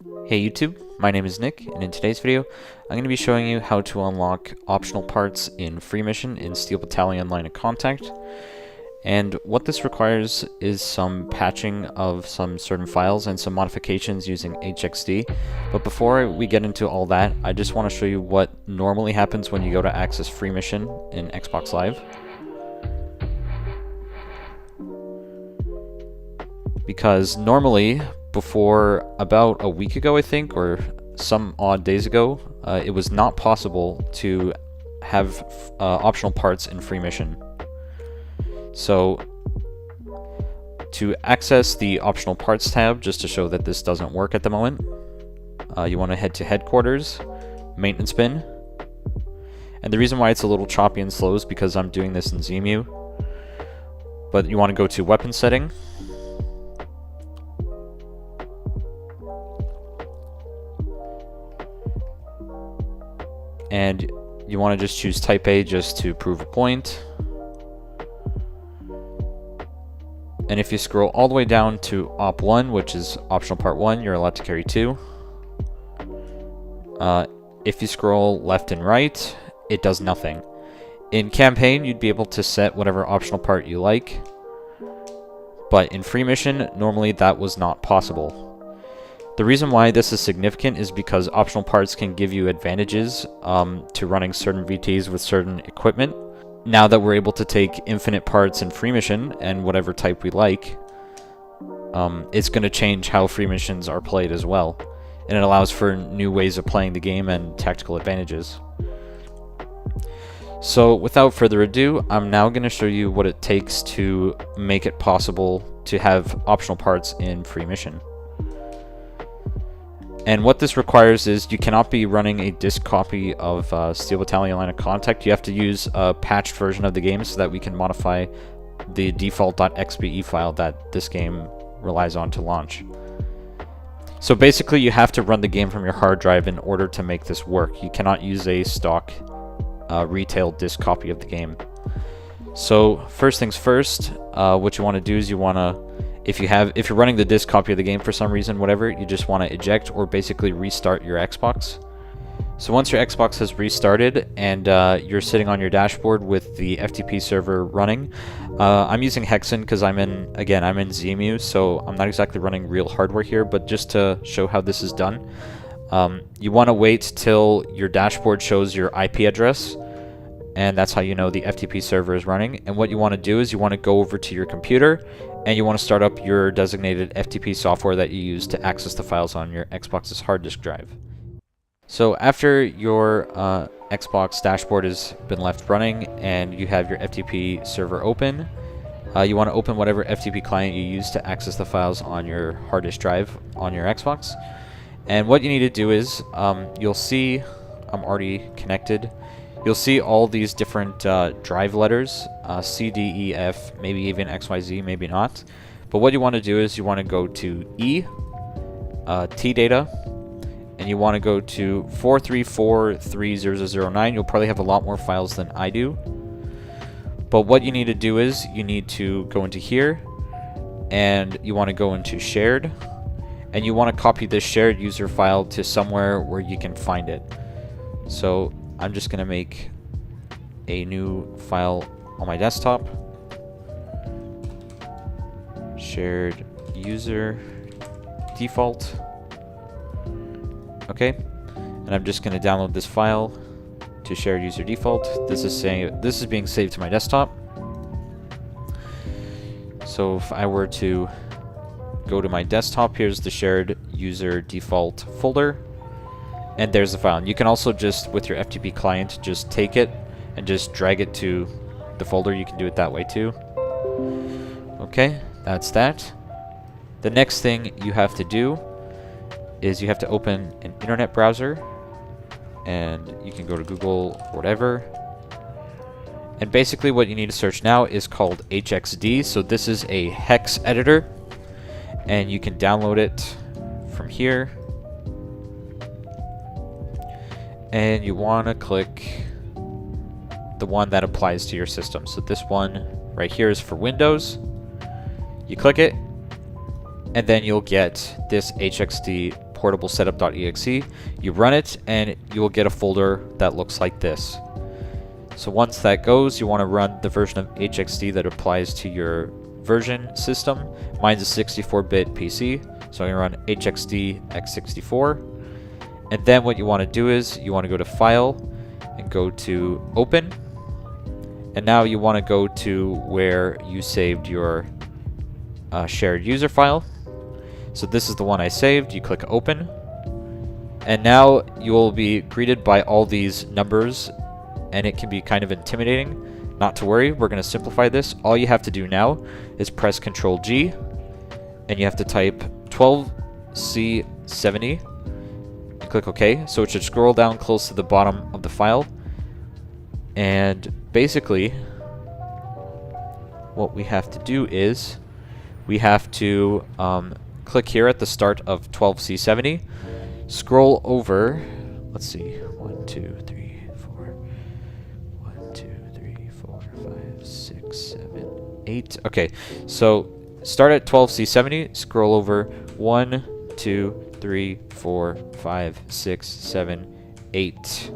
Hey YouTube, my name is Nick, and in today's video, I'm going to be showing you how to unlock optional parts in Free Mission in Steel Battalion Line of Contact. And what this requires is some patching of some certain files and some modifications using HXD. But before we get into all that, I just want to show you what normally happens when you go to access Free Mission in Xbox Live. Because normally, before about a week ago, I think, or some odd days ago, it was not possible to have optional parts in Free Mission. So, to access the optional parts tab, just to show that this doesn't work at the moment, you want to head to Headquarters, Maintenance Bin, and the reason why it's a little choppy and slow is because I'm doing this in ZEMU, but you want to go to Weapon Setting, and you want to just choose Type A just to prove a point. And if you scroll all the way down to Op 1, which is optional part 1, you're allowed to carry 2. If you scroll left and right, it does nothing. In campaign, you'd be able to set whatever optional part you like, but in Free Mission, normally that was not possible. The reason why this is significant is because optional parts can give you advantages to running certain VTs with certain equipment. Now that we're able to take infinite parts in Free Mission and whatever type we like, it's going to change how Free Missions are played as well. And it allows for new ways of playing the game and tactical advantages. So without further ado, I'm now going to show you what it takes to make it possible to have optional parts in Free Mission. And what this requires is you cannot be running a disk copy of Steel Battalion Line of Contact. You have to use a patched version of the game so that we can modify the default.xbe file that this game relies on to launch. So basically you have to run the game from your hard drive in order to make this work. You cannot use a stock retail disk copy of the game. So first things first, what you want to do is you want to, if you're running the disk copy of the game for some reason, whatever, you just want to eject or basically restart your Xbox. So once your Xbox has restarted and you're sitting on your dashboard with the FTP server running, I'm using Hexen because I'm in ZEMU, so I'm not exactly running real hardware here, but just to show how this is done, you want to wait till your dashboard shows your IP address, and that's how you know the FTP server is running. And what you want to do is you want to go over to your computer and you want to start up your designated FTP software that you use to access the files on your Xbox's hard disk drive. So after your Xbox dashboard has been left running and you have your FTP server open, you want to open whatever FTP client you use to access the files on your hard disk drive on your Xbox. And what you need to do is, you'll see, I'm already connected, you'll see all these different drive letters, C, D, E, F, maybe even X, Y, Z, maybe not. But what you want to do is you want to go to E, T data, and you want to go to 4343009. You'll probably have a lot more files than I do. But what you need to do is you need to go into here, and you want to go into shared, and you want to copy this shared user file to somewhere where you can find it. So I'm just going to make a new file on my desktop. Shared user default. Okay. And I'm just going to download this file to shared user default. This is being saved to my desktop. So if I were to go to my desktop, here's the shared user default folder. And there's the file. And you can also just, with your FTP client, just take it and just drag it to the folder. You can do it that way too. Okay, that's that. The next thing you have to do is you have to open an internet browser. And you can go to Google or whatever. And basically what you need to search now is called HXD. So this is a hex editor. And you can download it from here. And you want to click the one that applies to your system. So this one right here is for Windows. You click it, and then you'll get this HXD portable setup.exe. You run it, and you will get a folder that looks like this. So once that goes, you want to run the version of HXD that applies to your version system. Mine's a 64-bit PC, so I'm going to run HXD x64. And then what you want to do is you want to go to File and go to Open. And now you want to go to where you saved your shared user file. So this is the one I saved. You click Open. And now you will be greeted by all these numbers, and it can be kind of intimidating. Not to worry, we're going to simplify this. All you have to do now is press Ctrl G, and you have to type 12C70. And click OK. So it should scroll down close to the bottom of the file. And basically, what we have to do is we have to click here at the start of 12C70, scroll over, let's see, 1, 2, 3, 4, 1, 2, 3, 4, 5, 6, 7, 8. Okay, so start at 12C70, scroll over 1, 2, 3, 4, 5, 6, 7, 8.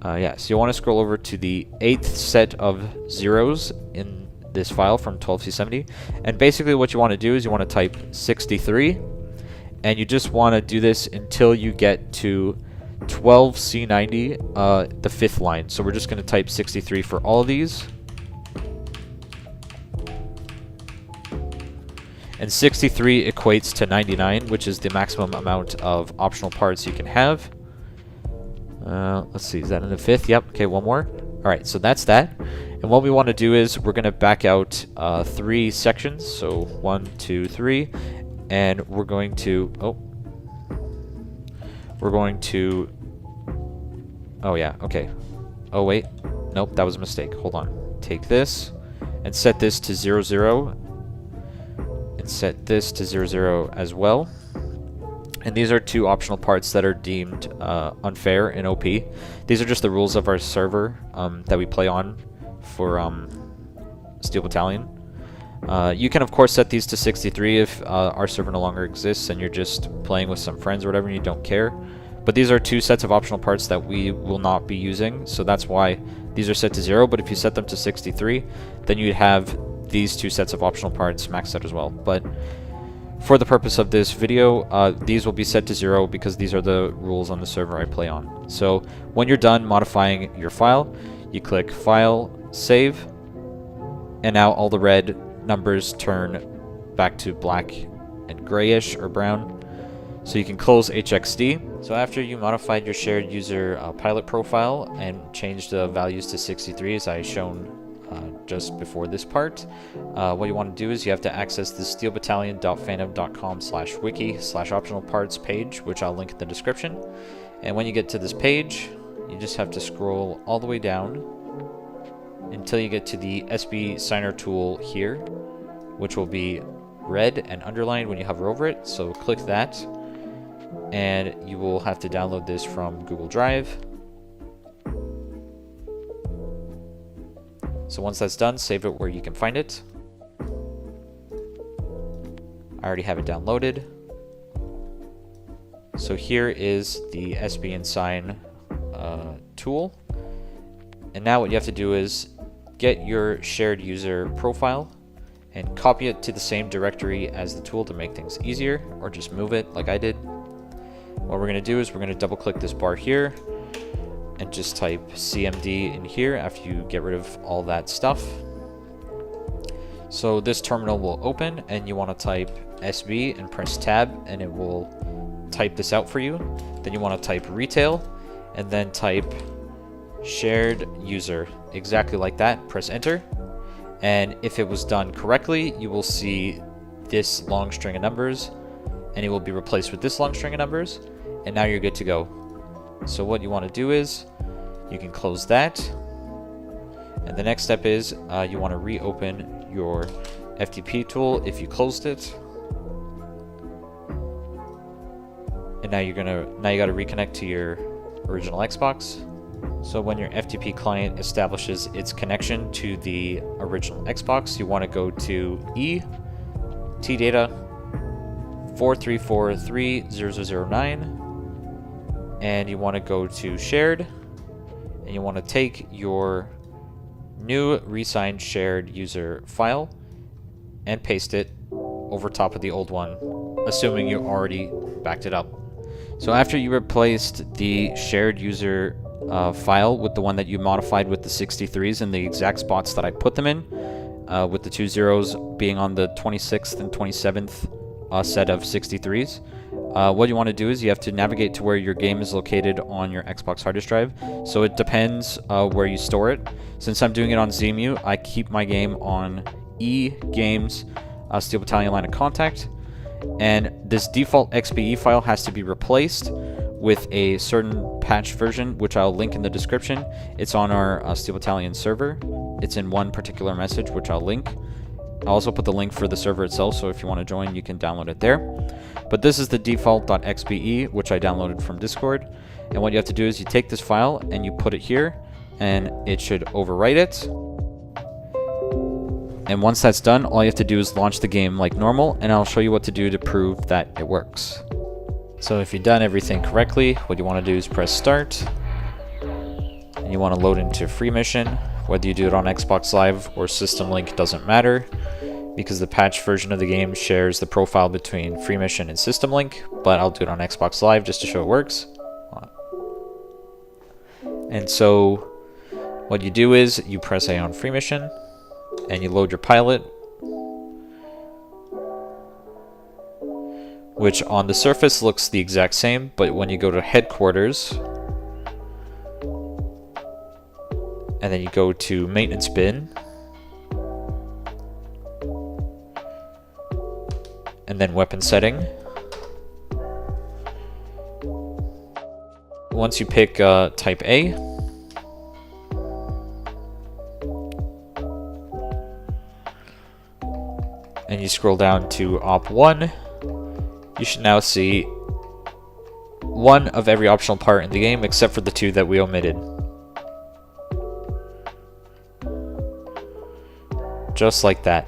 Yeah, so you want to scroll over to the 8th set of zeros in this file from 12C70. And basically what you want to do is you want to type 63. And you just want to do this until you get to 12C90, the 5th line. So we're just going to type 63 for all of these. And 63 equates to 99, which is the maximum amount of optional parts you can have. Let's see, is that in the 5th? Yep. Okay, one more. All right, so that's that. And what we want to do is we're going to back out 3 sections. So 1, 2, 3, and we're going to oh yeah, okay. Oh wait, nope, that was a mistake. Hold on. Take this and set this to 0, 0, and set this to 0, 0 as well. And these are 2 optional parts that are deemed unfair in OP. These are just the rules of our server that we play on for Steel Battalion. You can of course set these to 63 if our server no longer exists and you're just playing with some friends or whatever and you don't care. But these are 2 sets of optional parts that we will not be using, so that's why these are set to 0. But if you set them to 63, then you'd have these 2 sets of optional parts maxed out as well. But for the purpose of this video, these will be set to 0 because these are the rules on the server I play on. So when you're done modifying your file, you click File, Save, and now all the red numbers turn back to black and grayish or brown. So you can close HXD. So after you modified your shared user pilot profile and changed the values to 63 as I shown just before this part, what you want to do is you have to access the steelbattalion.fandom.com/wiki/optional parts page, which I'll link in the description. And when you get to this page, you just have to scroll all the way down until you get to the SB Signer tool here, which will be red and underlined when you hover over it. So click that, and you will have to download this from Google Drive. So once that's done, save it where you can find it. I already have it downloaded. So here is the SBensign tool. And now what you have to do is get your shared user profile and copy it to the same directory as the tool to make things easier, or just move it like I did. What we're going to do is we're going to double click this bar here and just type CMD in here after you get rid of all that stuff. So this terminal will open and you want to type SB and press tab and it will type this out for you. Then you want to type retail and then type shared user, exactly like that. Press enter, and if it was done correctly, you will see this long string of numbers and it will be replaced with this long string of numbers, and now you're good to go. So what you want to do is you can close that, and the next step is you want to reopen your FTP tool if you closed it, and now you got to reconnect to your original Xbox. So when your FTP client establishes its connection to the original Xbox, you want to go to E, T data, 4343009, and you want to go to shared, and you want to take your new resigned shared user file and paste it over top of the old one, assuming you already backed it up. So after you replaced the shared user file with the one that you modified with the 63s in the exact spots that I put them in, with the 2 zeros being on the 26th and 27th set of 63s, what you want to do is you have to navigate to where your game is located on your Xbox hard disk drive. So it depends where you store it. Since I'm doing it on ZEMU, I keep my game on E Games Steel Battalion Line of Contact, and this default XBE file has to be replaced with a certain patch version, which I'll link in the description. It's on our Steel Battalion server. It's in one particular message, which I'll link. I'll also put the link for the server itself, so if you want to join, you can download it there. But this is the default.xbe, which I downloaded from Discord. And what you have to do is you take this file and you put it here, and it should overwrite it. And once that's done, all you have to do is launch the game like normal, and I'll show you what to do to prove that it works. So if you've done everything correctly, what you want to do is press start, and you want to load into Free Mission. Whether you do it on Xbox Live or System Link doesn't matter, because the patch version of the game shares the profile between Free Mission and System Link, but I'll do it on Xbox Live just to show it works. And so what you do is you press A on Free Mission, and you load your pilot, which on the surface looks the exact same, but when you go to headquarters, and then you go to maintenance bin, and then weapon setting. Once you pick type A, and you scroll down to Op 1, you should now see one of every optional part in the game except for the 2 that we omitted. Just like that.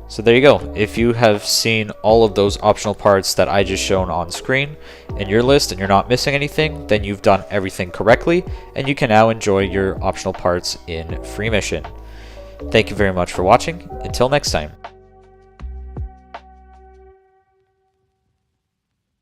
So there you go. If you have seen all of those optional parts that I just shown on screen in your list and you're not missing anything, then you've done everything correctly, and you can now enjoy your optional parts in Free Mission. Thank you very much for watching. Until next time.